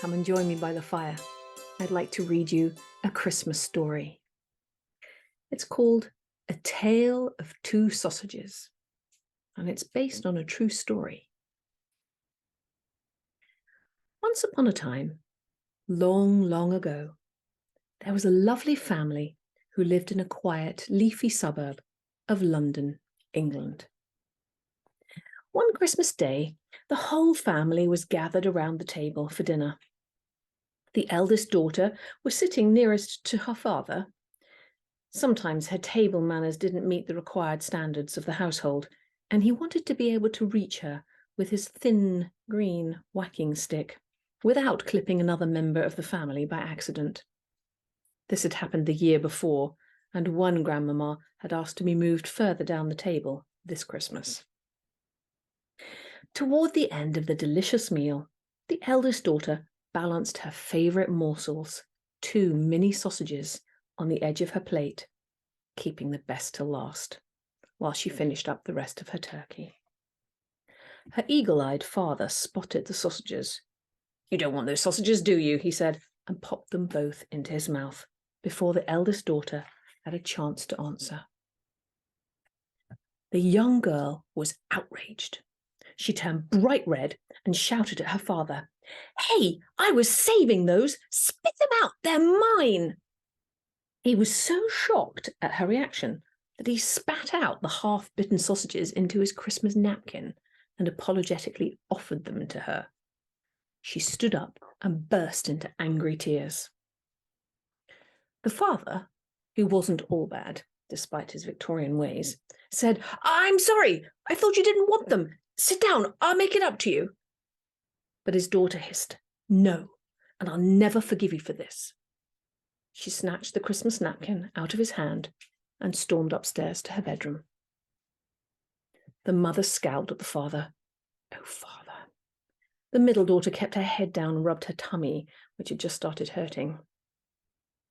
Come and join me by the fire. I'd like to read you a Christmas story. It's called A Tale of Two Sausages, and it's based on a true story. Once upon a time, long, long ago, there was a lovely family who lived in a quiet, leafy suburb of London, England. One Christmas day, the whole family was gathered around the table for dinner. The eldest daughter was sitting nearest to her father. Sometimes her table manners didn't meet the required standards of the household, and he wanted to be able to reach her with his thin, green whacking stick without clipping another member of the family by accident. This had happened the year before, and one grandmama had asked to be moved further down the table this Christmas. Toward the end of the delicious meal, the eldest daughter balanced her favourite morsels, 2 mini sausages, on the edge of her plate, keeping the best till last, while she finished up the rest of her turkey. Her eagle-eyed father spotted the sausages. "You don't want those sausages, do you?" he said, and popped them both into his mouth before the eldest daughter had a chance to answer. The young girl was outraged. She turned bright red and shouted at her father, "Hey, I was saving those! Spit them out! They're mine!" He was so shocked at her reaction that he spat out the half-bitten sausages into his Christmas napkin and apologetically offered them to her. She stood up and burst into angry tears. The father, who wasn't all bad, despite his Victorian ways, said, "I'm sorry, I thought you didn't want them. Sit down, I'll make it up to you." But his daughter hissed, "No, and I'll never forgive you for this." She snatched the Christmas napkin out of his hand and stormed upstairs to her bedroom. The mother scowled at the father. "Oh, father." The middle daughter kept her head down and rubbed her tummy, which had just started hurting.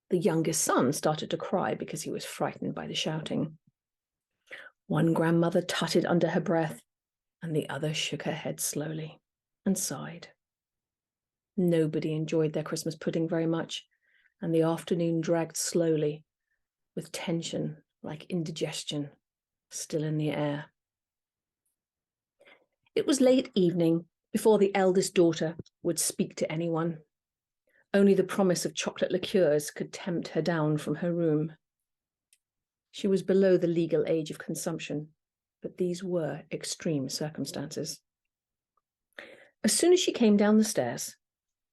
The youngest son started to cry because he was frightened by the shouting. One grandmother tutted under her breath, and the other shook her head slowly and sighed. Nobody enjoyed their Christmas pudding very much, and the afternoon dragged slowly, with tension like indigestion still in the air. It was late evening before the eldest daughter would speak to anyone. Only the promise of chocolate liqueurs could tempt her down from her room. She was below the legal age of consumption, but these were extreme circumstances. As soon as she came down the stairs,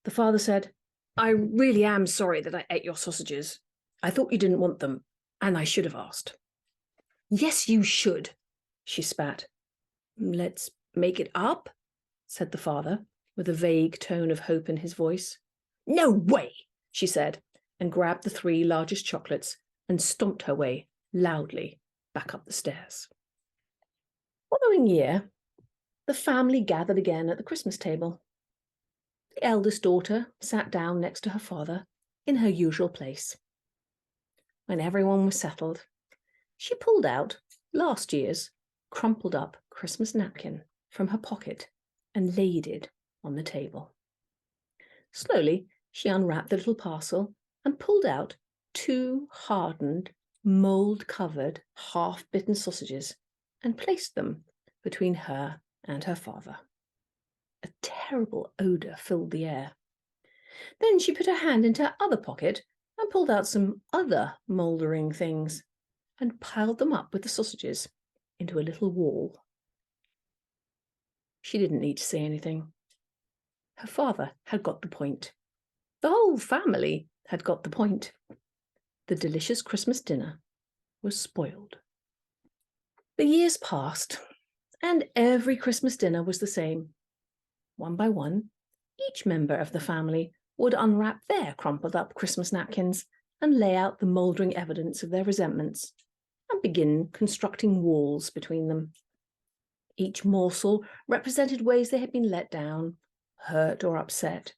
the father said, "I really am sorry that I ate your sausages. I thought you didn't want them, and I should have asked." "Yes, you should," she spat. "Let's make it up," said the father, with a vague tone of hope in his voice. "No way," she said, and grabbed the 3 largest chocolates and stomped her way loudly back up the stairs. Following year, the family gathered again at the Christmas table. The eldest daughter sat down next to her father in her usual place. When everyone was settled, she pulled out last year's crumpled up Christmas napkin from her pocket and laid it on the table. Slowly, she unwrapped the little parcel and pulled out 2 hardened, mould-covered, half-bitten sausages and placed them between her and her father. A terrible odour filled the air. Then she put her hand into her other pocket and pulled out some other mouldering things and piled them up with the sausages into a little wall. She didn't need to say anything. Her father had got the point. The whole family had got the point. The delicious Christmas dinner was spoiled. The years passed, and every Christmas dinner was the same. One by one, each member of the family would unwrap their crumpled up Christmas napkins and lay out the mouldering evidence of their resentments and begin constructing walls between them. Each morsel represented ways they had been let down, hurt or upset.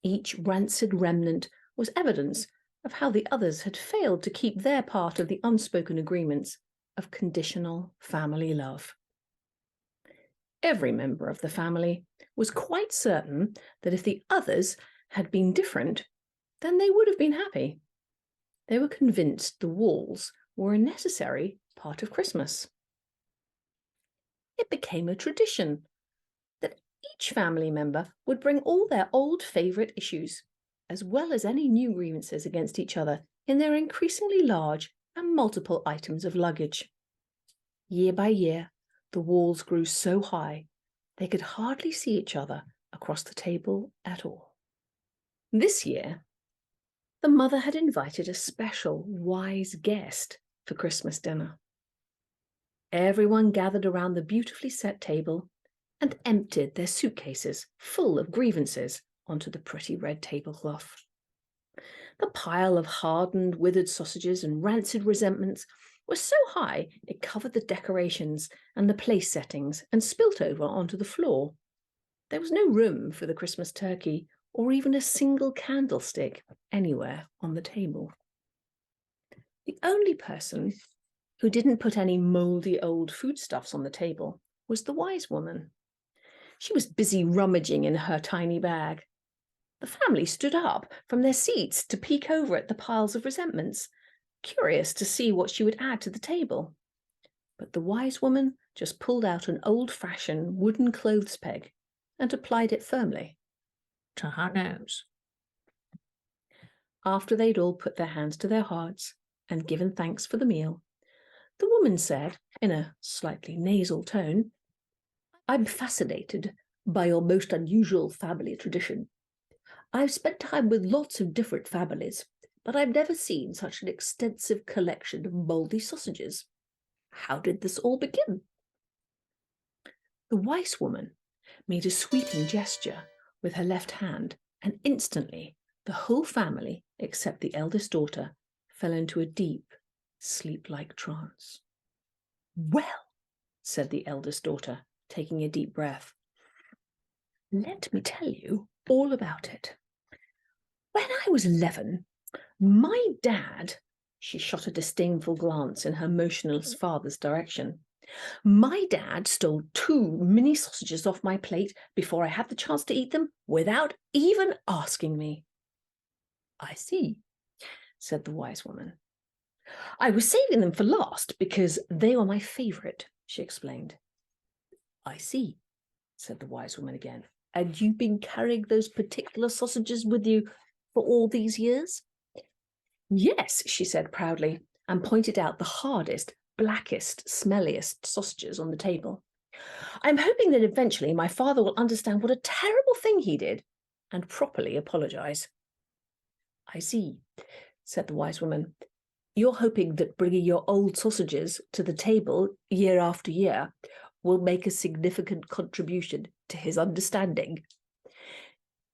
Each rancid remnant was evidence of how the others had failed to keep their part of the unspoken agreements of conditional family love. Every member of the family was quite certain that if the others had been different, then they would have been happy. They were convinced the walls were a necessary part of Christmas. It became a tradition that each family member would bring all their old favourite issues, as well as any new grievances against each other, in their increasingly large and multiple items of luggage. Year by year, the walls grew so high they could hardly see each other across the table at all. This year, the mother had invited a special wise guest for Christmas dinner. Everyone gathered around the beautifully set table and emptied their suitcases full of grievances onto the pretty red tablecloth. The pile of hardened, withered sausages and rancid resentments was so high it covered the decorations and the place settings and spilt over onto the floor. There was no room for the Christmas turkey or even a single candlestick anywhere on the table. The only person who didn't put any mouldy old foodstuffs on the table was the wise woman. She was busy rummaging in her tiny bag. The family stood up from their seats to peek over at the piles of resentments, curious to see what she would add to the table. But the wise woman just pulled out an old-fashioned wooden clothes peg and applied it firmly to her nose. After they'd all put their hands to their hearts and given thanks for the meal, the woman said, in a slightly nasal tone, "I'm fascinated by your most unusual family tradition. I've spent time with lots of different families, but I've never seen such an extensive collection of mouldy sausages. How did this all begin?" The wise woman made a sweeping gesture with her left hand, and instantly the whole family, except the eldest daughter, fell into a deep, sleep-like trance. "Well," said the eldest daughter, taking a deep breath, "let me tell you all about it. When I was 11, my dad," she shot a disdainful glance in her motionless father's direction, "my dad stole 2 mini sausages off my plate before I had the chance to eat them without even asking me." "I see," said the wise woman. "I was saving them for last because they were my favourite," she explained. "I see," said the wise woman again. "And you've been carrying those particular sausages with you for all these years?" "Yes," she said proudly, and pointed out the hardest, blackest, smelliest sausages on the table. "I'm hoping that eventually my father will understand what a terrible thing he did and properly apologise." "I see," said the wise woman. "You're hoping that bringing your old sausages to the table year after year will make a significant contribution to his understanding."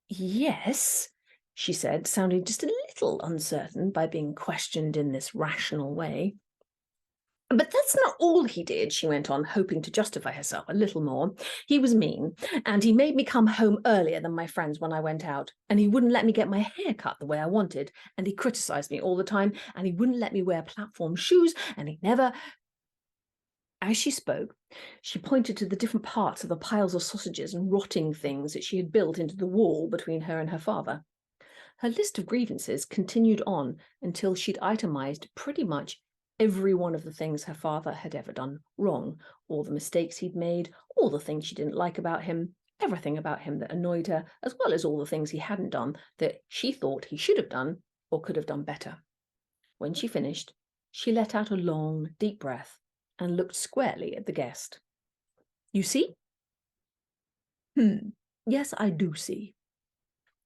"Yes," she said, sounding just a little uncertain by being questioned in this rational way. "But that's not all he did," she went on, hoping to justify herself a little more. "He was mean, and he made me come home earlier than my friends when I went out, and he wouldn't let me get my hair cut the way I wanted, and he criticised me all the time, and he wouldn't let me wear platform shoes, and he never—" As she spoke, she pointed to the different parts of the piles of sausages and rotting things that she had built into the wall between her and her father. Her list of grievances continued on until she'd itemised pretty much every one of the things her father had ever done wrong, all the mistakes he'd made, all the things she didn't like about him, everything about him that annoyed her, as well as all the things he hadn't done that she thought he should have done or could have done better. When she finished, she let out a long, deep breath and looked squarely at the guest. "You see?" "Yes, I do see,"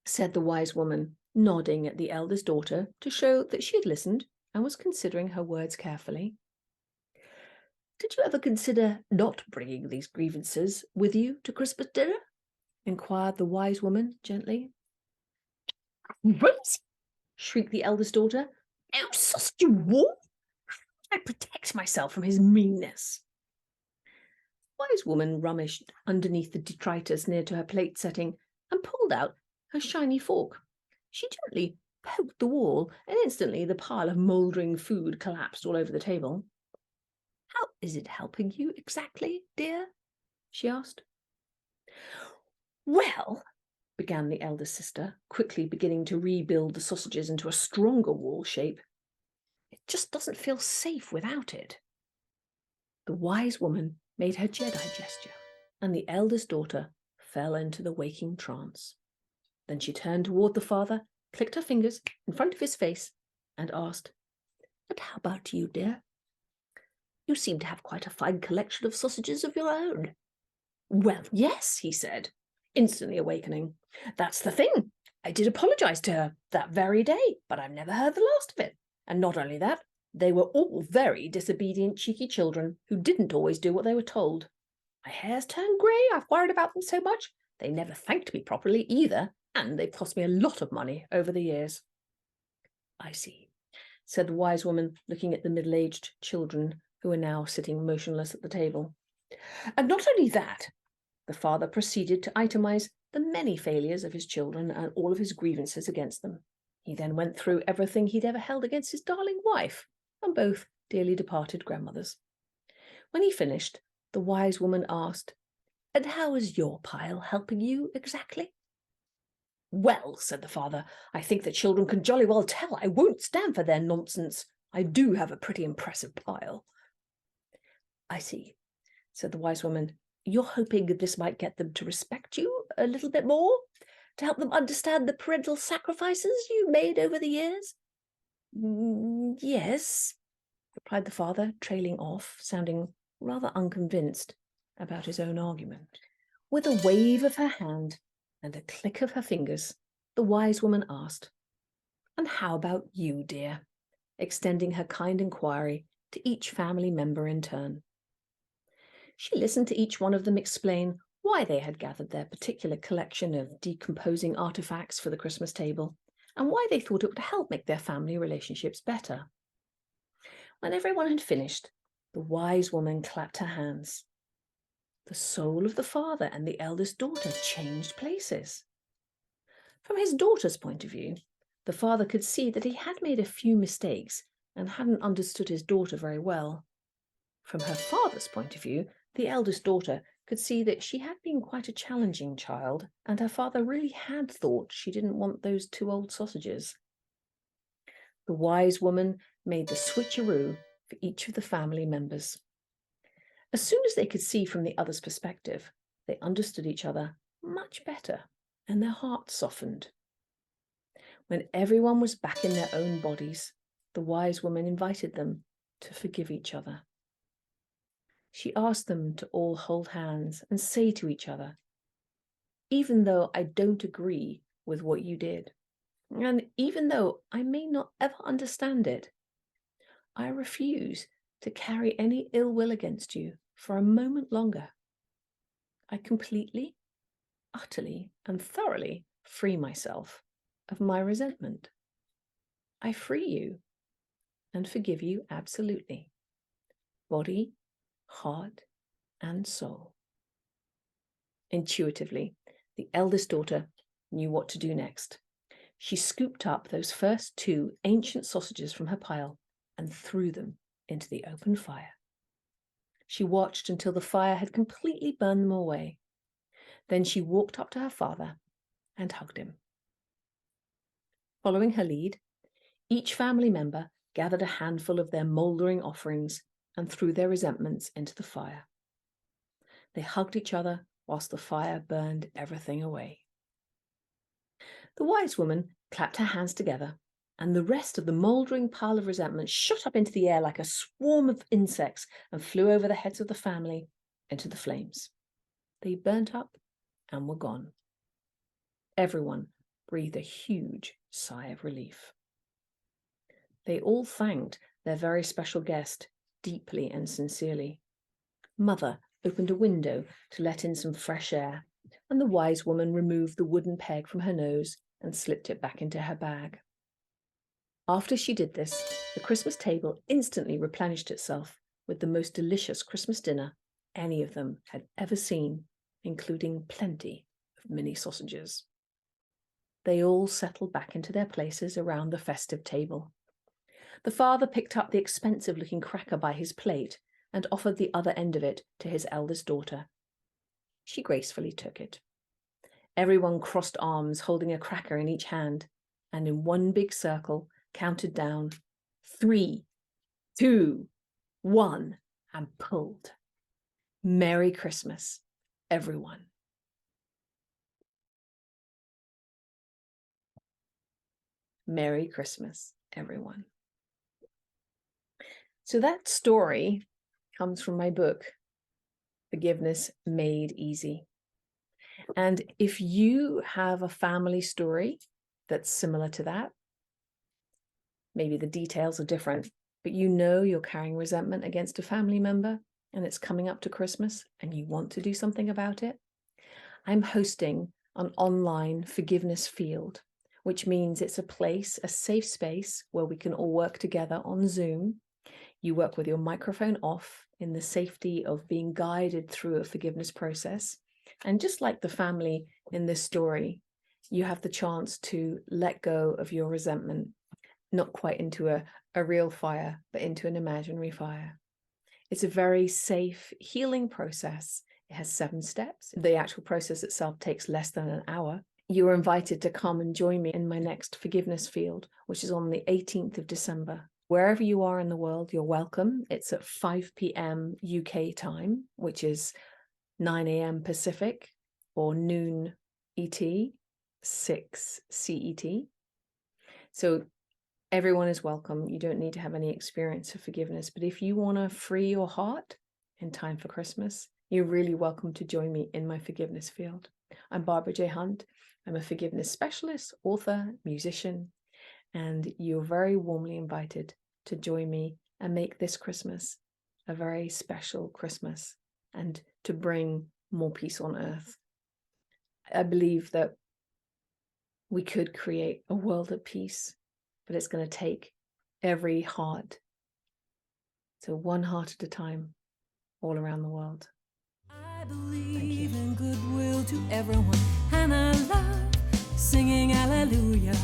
said the wise woman, nodding at the eldest daughter to show that she had listened and was considering her words carefully. "Did you ever consider not bringing these grievances with you to Christmas dinner?" inquired the wise woman gently. "Crazy!" shrieked the eldest daughter. "Oh, sausage wall! I protect myself from his meanness." The wise woman rummaged underneath the detritus near to her plate setting and pulled out her shiny fork. She gently poked the wall, and instantly the pile of mouldering food collapsed all over the table. "How is it helping you exactly, dear?" she asked. "Well," began the eldest sister, quickly beginning to rebuild the sausages into a stronger wall shape, "it just doesn't feel safe without it." The wise woman made her Jedi gesture, and the eldest daughter fell into the waking trance. Then she turned toward the father, clicked her fingers in front of his face, and asked, "But how about you, dear? You seem to have quite a fine collection of sausages of your own." "Well, yes," he said, instantly awakening. "That's the thing. I did apologize to her that very day, but I've never heard the last of it. And not only that, they were all very disobedient, cheeky children who didn't always do what they were told. My hair's turned grey. I've worried about them so much. They never thanked me properly either, and they've cost me a lot of money over the years." "I see," said the wise woman, looking at the middle-aged children who were now sitting motionless at the table. "And not only that," the father proceeded to itemize the many failures of his children and all of his grievances against them. He then went through everything he'd ever held against his darling wife and both dearly departed grandmothers. When he finished, the wise woman asked, "And how is your pile helping you exactly?" "Well," said the father, "I think the children can jolly well tell I won't stand for their nonsense. I do have a pretty impressive pile." "I see," said the wise woman. "You're hoping this might get them to respect you a little bit more? To help them understand the parental sacrifices you made over the years?" Yes," replied the father, trailing off, sounding rather unconvinced about his own argument. With a wave of her hand and a click of her fingers, the wise woman asked, "And how about you, dear?" extending her kind inquiry to each family member in turn. She listened to each one of them explain why they had gathered their particular collection of decomposing artifacts for the Christmas table, and why they thought it would help make their family relationships better. When everyone had finished, the wise woman clapped her hands. The soul of the father and the eldest daughter changed places. From his daughter's point of view, the father could see that he had made a few mistakes and hadn't understood his daughter very well. From her father's point of view, the eldest daughter could see that she had been quite a challenging child, and her father really had thought she didn't want those 2 old sausages. The wise woman made the switcheroo for each of the family members. As soon as they could see from the other's perspective, they understood each other much better, and their hearts softened. When everyone was back in their own bodies, the wise woman invited them to forgive each other. She asked them to all hold hands and say to each other, "Even though I don't agree with what you did, and even though I may not ever understand it, I refuse to carry any ill will against you for a moment longer. I completely, utterly, and thoroughly free myself of my resentment. I free you and forgive you absolutely, body, heart, and soul." Intuitively, the eldest daughter knew what to do next. She scooped up those first 2 ancient sausages from her pile and threw them into the open fire. She watched until the fire had completely burned them away. Then she walked up to her father and hugged him. Following her lead, each family member gathered a handful of their mouldering offerings and threw their resentments into the fire. They hugged each other whilst the fire burned everything away. The wise woman clapped her hands together, and the rest of the mouldering pile of resentment shot up into the air like a swarm of insects and flew over the heads of the family into the flames. They burnt up and were gone. Everyone breathed a huge sigh of relief. They all thanked their very special guest deeply and sincerely. Mother opened a window to let in some fresh air, and the wise woman removed the wooden peg from her nose and slipped it back into her bag. After she did this, the Christmas table instantly replenished itself with the most delicious Christmas dinner any of them had ever seen, including plenty of mini sausages. They all settled back into their places around the festive table. The father picked up the expensive-looking cracker by his plate and offered the other end of it to his eldest daughter. She gracefully took it. Everyone crossed arms, holding a cracker in each hand, and in one big circle counted down 3, 2, 1, and pulled. Merry Christmas, everyone. Merry Christmas, everyone. So that story comes from my book, Forgiveness Made Easy. And if you have a family story that's similar to that, maybe the details are different, but you know you're carrying resentment against a family member and it's coming up to Christmas and you want to do something about it, I'm hosting an online forgiveness field, which means it's a place, a safe space where we can all work together on Zoom. You work with your microphone off in the safety of being guided through a forgiveness process. And just like the family in this story, you have the chance to let go of your resentment, not quite into a real fire, but into an imaginary fire. It's a very safe healing process. It has 7 steps. The actual process itself takes less than an hour. You are invited to come and join me in my next forgiveness field, which is on the 18th of December. Wherever you are in the world, you're welcome. It's at 5 p.m. UK time, which is 9 a.m. Pacific or noon ET, 6 CET. So everyone is welcome. You don't need to have any experience of forgiveness. But if you want to free your heart in time for Christmas, you're really welcome to join me in my forgiveness field. I'm Barbara J. Hunt. I'm a forgiveness specialist, author, musician, and you're very warmly invited to join me and make this Christmas a very special Christmas and to bring more peace on earth. I believe that we could create a world of peace, but it's going to take every heart. So one heart at a time, all around the world. I believe in goodwill to everyone, and I love singing hallelujah.